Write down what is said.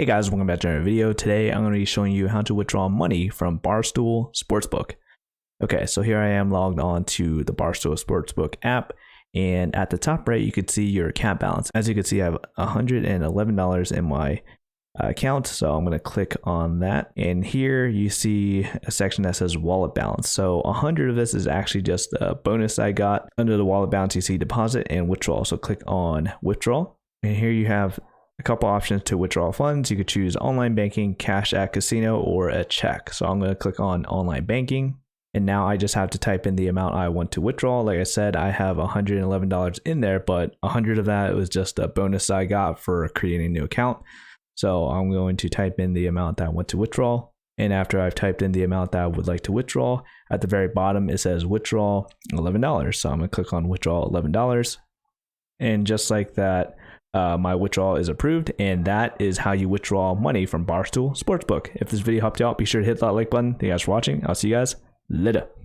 Hey guys, welcome back to another video. Today I'm going to be showing you how to withdraw money from Barstool Sportsbook. Okay, so here I am logged on to the Barstool Sportsbook app, and at the top right you can see your account balance. As you can see, I have $111 in my account, so I'm going to click on that, and here you see a section that says wallet balance. So 100 of this is actually just a bonus I got. Under the wallet balance you see deposit and withdrawal, so click on withdrawal, and here you have a couple options to withdraw funds. You could choose online banking, cash at casino, or a check. So I'm going to click on online banking, and now I just have to type in the amount I want to withdraw. Like I said, I have $111 in there, but 100 of that was just a bonus I got for creating a new account. So I'm going to type in the amount that I want to withdraw, and after I've typed in the amount that I would like to withdraw, at the very bottom it says withdraw $11. So I'm going to click on withdraw $11, and just like that, my withdrawal is approved, and that is how you withdraw money from Barstool Sportsbook. If this video helped you out, be sure to hit that like button. Thank you guys for watching. I'll see you guys later.